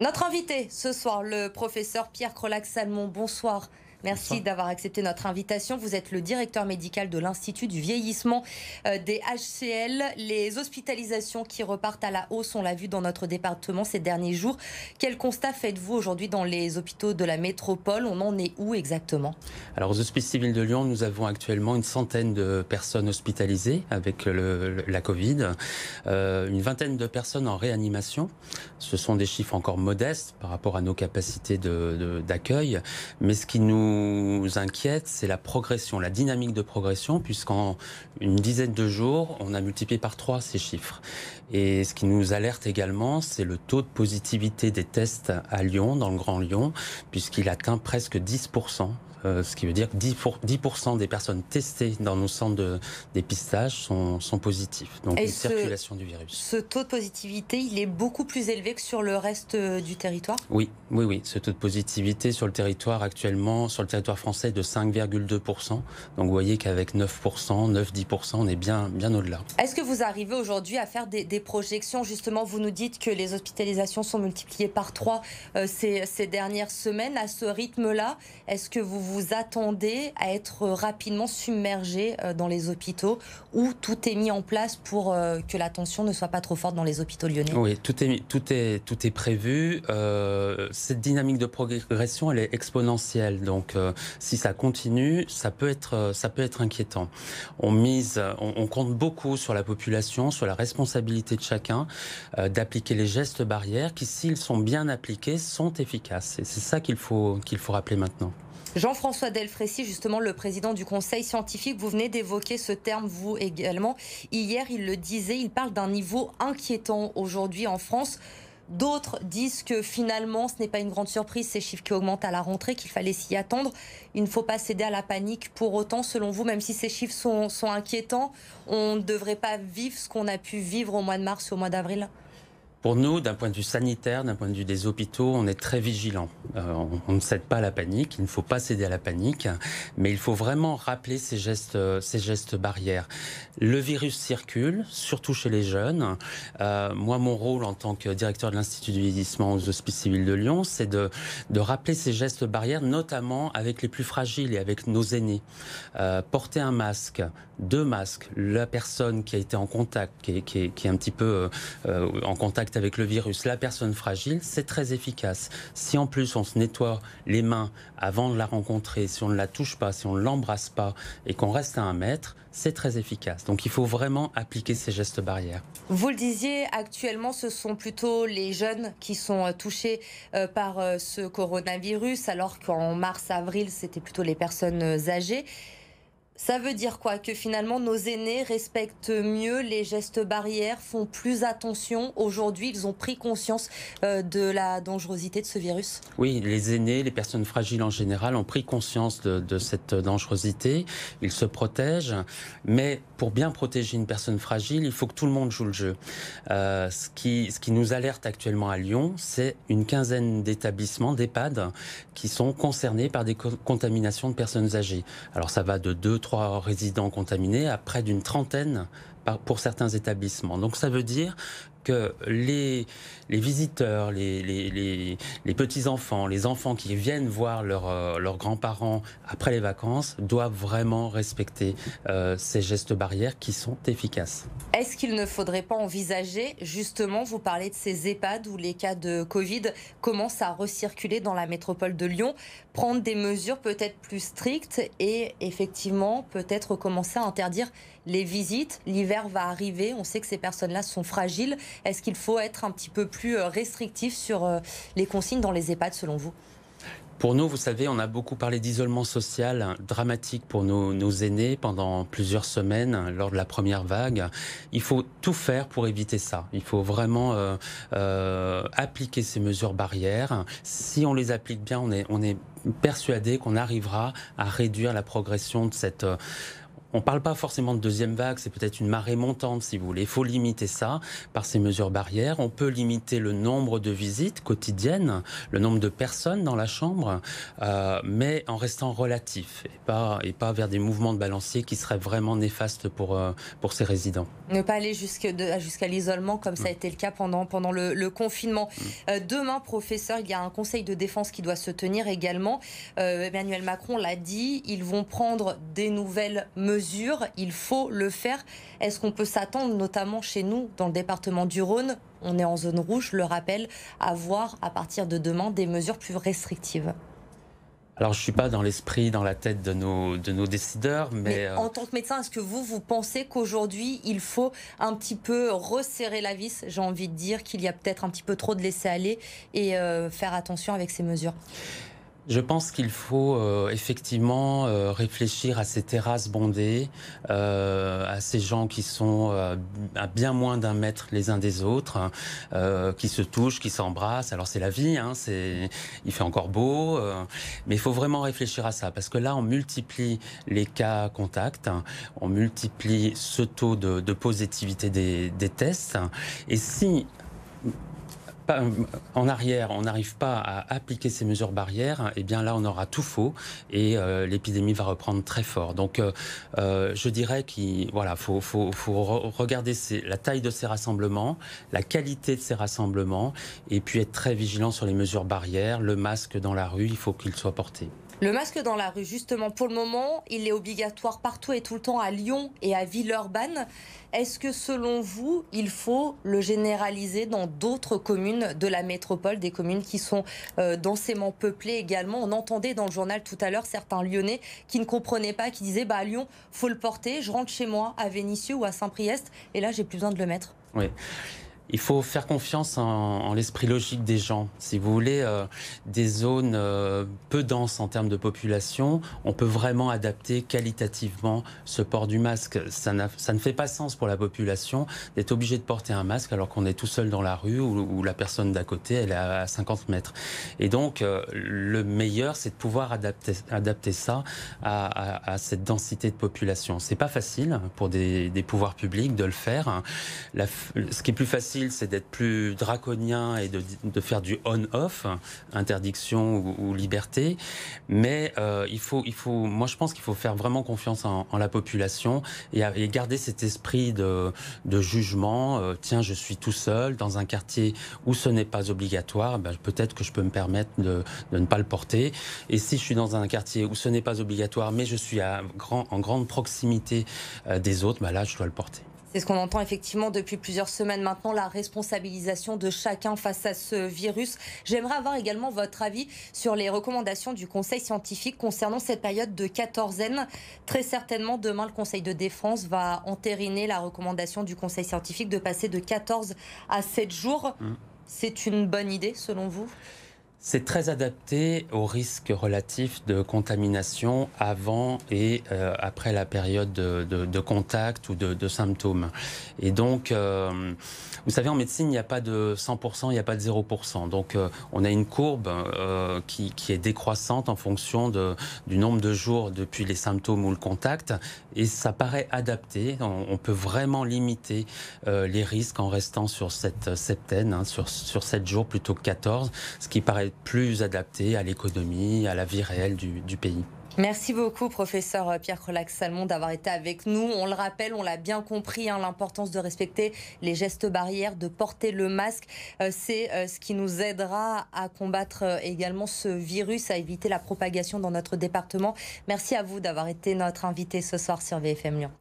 Notre invité ce soir, le professeur Pierre Crolac-Salmon. Bonsoir. Merci d'avoir accepté notre invitation. Vous êtes le directeur médical de l'Institut du vieillissement des HCL. Les hospitalisations qui repartent à la hausse, on l'a vu dans notre département ces derniers jours. Quel constat faites-vous aujourd'hui dans les hôpitaux de la métropole? On en est où exactement? Alors aux Hospices civils de Lyon, nous avons actuellement une centaine de personnes hospitalisées avec la Covid, une vingtaine de personnes en réanimation. Ce sont des chiffres encore modestes par rapport à nos capacités d'accueil, mais ce qui nous inquiète, c'est la progression, la dynamique de progression, puisqu'en une dizaine de jours, on a multiplié par 3 ces chiffres. Et ce qui nous alerte également, c'est le taux de positivité des tests à Lyon, dans le Grand Lyon, puisqu'il atteint presque 10%. Ce qui veut dire que 10% des personnes testées dans nos centres de dépistage sont positifs. Donc une circulation du virus. Ce taux de positivité, il est beaucoup plus élevé que sur le reste du territoire? Oui. Ce taux de positivité sur le territoire actuellement, sur le territoire français, est de 5,2%. Donc vous voyez qu'avec 9%, 9-10%, on est bien au-delà. Est-ce que vous arrivez aujourd'hui à faire des projections? Justement, vous nous dites que les hospitalisations sont multipliées par 3 ces dernières semaines. À ce rythme-là, est-ce que vous attendez à être rapidement submergé dans les hôpitaux, ou tout est mis en place pour que la tension ne soit pas trop forte dans les hôpitaux lyonnais? Oui, tout est prévu. Cette dynamique de progression, elle est exponentielle. Donc, si ça continue, ça peut être inquiétant. On compte beaucoup sur la population, sur la responsabilité de chacun, d'appliquer les gestes barrières qui, s'ils sont bien appliqués, sont efficaces. Et c'est ça qu'il faut rappeler maintenant. Jean-François Delfraissy, justement le président du Conseil scientifique, vous venez d'évoquer ce terme, vous également. Hier, il le disait, il parle d'un niveau inquiétant aujourd'hui en France. D'autres disent que finalement, ce n'est pas une grande surprise, ces chiffres qui augmentent à la rentrée, qu'il fallait s'y attendre. Il ne faut pas céder à la panique pour autant, selon vous, même si ces chiffres sont inquiétants, on ne devrait pas vivre ce qu'on a pu vivre au mois de mars et au mois d'avril? Pour nous, d'un point de vue sanitaire, d'un point de vue des hôpitaux, on est très vigilants. On ne cède pas à la panique, il ne faut pas céder à la panique, mais il faut vraiment rappeler ces gestes barrières. Le virus circule, surtout chez les jeunes. Moi, mon rôle en tant que directeur de l'Institut du vieillissement aux Hospices civils de Lyon, c'est de rappeler ces gestes barrières, notamment avec les plus fragiles et avec nos aînés. Porter un masque, 2 masques, la personne qui a été en contact, qui est un petit peu en contact avec le virus, la personne fragile, c'est très efficace. Si en plus on se nettoie les mains avant de la rencontrer, si on ne la touche pas, si on ne l'embrasse pas et qu'on reste à 1 mètre, c'est très efficace. Donc il faut vraiment appliquer ces gestes barrières. Vous le disiez, actuellement ce sont plutôt les jeunes qui sont touchés par ce coronavirus, alors qu'en mars-avril c'était plutôt les personnes âgées. Ça veut dire quoi? Que finalement nos aînés respectent mieux les gestes barrières, font plus attention aujourd'hui, ils ont pris conscience de la dangerosité de ce virus? Oui, les aînés, les personnes fragiles en général ont pris conscience de cette dangerosité, ils se protègent, mais pour bien protéger une personne fragile, il faut que tout le monde joue le jeu. Ce qui nous alerte actuellement à Lyon, c'est une quinzaine d'établissements, d'EHPAD, qui sont concernés par des contaminations de personnes âgées. Alors ça va de 2-3 résidents contaminés à près d'une trentaine pour certains établissements. Donc ça veut dire que les visiteurs, les petits-enfants, les enfants qui viennent voir leurs grands-parents après les vacances doivent vraiment respecter ces gestes barrières qui sont efficaces. Est-ce qu'il ne faudrait pas envisager, justement, vous parlez de ces EHPAD où les cas de Covid commencent à recirculer dans la métropole de Lyon, prendre des mesures peut-être plus strictes et effectivement peut-être commencer à interdire les visites? L'hiver va arriver, on sait que ces personnes-là sont fragiles. Est-ce qu'il faut être un petit peu plus restrictif sur les consignes dans les EHPAD selon vous? Pour nous, vous savez, on a beaucoup parlé d'isolement social dramatique pour nos aînés pendant plusieurs semaines lors de la première vague. Il faut tout faire pour éviter ça. Il faut vraiment appliquer ces mesures barrières. Si on les applique bien, on est persuadé qu'on arrivera à réduire la progression de cette... on ne parle pas forcément de deuxième vague, c'est peut-être une marée montante si vous voulez. Il faut limiter ça par ces mesures barrières. On peut limiter le nombre de visites quotidiennes, le nombre de personnes dans la chambre, mais en restant relatif et pas vers des mouvements de balancier qui seraient vraiment néfastes pour ces résidents. Ne pas aller jusqu'à l'isolement comme ça a été le cas pendant le confinement. Demain, professeur, il y a un conseil de défense qui doit se tenir également. Emmanuel Macron l'a dit, ils vont prendre des nouvelles mesures, il faut le faire. Est-ce qu'on peut s'attendre, notamment chez nous, dans le département du Rhône, on est en zone rouge, je le rappelle, à voir à partir de demain des mesures plus restrictives? Alors, je ne suis pas dans l'esprit, dans la tête de nos décideurs, mais en tant que médecin, est-ce que vous pensez qu'aujourd'hui, il faut un petit peu resserrer la vis? J'ai envie de dire qu'il y a peut-être un petit peu trop de laisser-aller et faire attention avec ces mesures. Je pense qu'il faut effectivement réfléchir à ces terrasses bondées, à ces gens qui sont à bien moins d'un mètre les uns des autres, qui se touchent, qui s'embrassent. Alors c'est la vie, hein, il fait encore beau, mais il faut vraiment réfléchir à ça, parce que là on multiplie les cas contacts, on multiplie ce taux de positivité des tests, et si en arrière, on n'arrive pas à appliquer ces mesures barrières, eh bien là, on aura tout faux et l'épidémie va reprendre très fort. Donc, je dirais qu'il faut regarder la taille de ces rassemblements, la qualité de ces rassemblements, et puis être très vigilant sur les mesures barrières. Le masque dans la rue, il faut qu'il soit porté. Le masque dans la rue, justement, pour le moment, il est obligatoire partout et tout le temps à Lyon et à Villeurbanne. Est-ce que, selon vous, il faut le généraliser dans d'autres communes de la métropole, des communes qui sont densément peuplées également? On entendait dans le journal tout à l'heure certains Lyonnais qui ne comprenaient pas, qui disaient à Lyon, faut le porter, je rentre chez moi à Vénissieux ou à Saint-Priest, et là, j'ai plus besoin de le mettre. Oui. Il faut faire confiance en l'esprit logique des gens. Si vous voulez, des zones peu denses en termes de population, on peut vraiment adapter qualitativement ce port du masque. Ça ne fait pas sens pour la population d'être obligé de porter un masque alors qu'on est tout seul dans la rue ou la personne d'à côté, elle est à 50 mètres. Et donc, le meilleur, c'est de pouvoir adapter ça à cette densité de population. C'est pas facile pour des pouvoirs publics de le faire. Ce qui est plus facile, c'est d'être plus draconien et de faire du on-off, interdiction ou liberté. Mais moi, je pense qu'il faut faire vraiment confiance en la population et garder cet esprit de jugement. Tiens, je suis tout seul dans un quartier où ce n'est pas obligatoire, peut-être que je peux me permettre de ne pas le porter. Et si je suis dans un quartier où ce n'est pas obligatoire, mais je suis en grande proximité des autres, là, je dois le porter. C'est ce qu'on entend effectivement depuis plusieurs semaines maintenant, la responsabilisation de chacun face à ce virus. J'aimerais avoir également votre avis sur les recommandations du Conseil scientifique concernant cette période de quatorzaine. Très certainement, demain, le Conseil de défense va entériner la recommandation du Conseil scientifique de passer de 14 à 7 jours. C'est une bonne idée, selon vous ? C'est très adapté aux risques relatifs de contamination avant et après la période de contact ou de symptômes. Et donc, vous savez, en médecine, il n'y a pas de 100%, il n'y a pas de 0%. Donc, on a une courbe qui est décroissante en fonction du nombre de jours depuis les symptômes ou le contact. Et ça paraît adapté. On peut vraiment limiter les risques en restant sur cette septaine, sur 7 jours plutôt que 14, ce qui paraît plus adapté à l'économie, à la vie réelle du pays. Merci beaucoup, professeur Pierre Crolac-Salmon, d'avoir été avec nous. On le rappelle, on l'a bien compris, l'importance de respecter les gestes barrières, de porter le masque. C'est ce qui nous aidera à combattre également ce virus, à éviter la propagation dans notre département. Merci à vous d'avoir été notre invité ce soir sur BFM Lyon.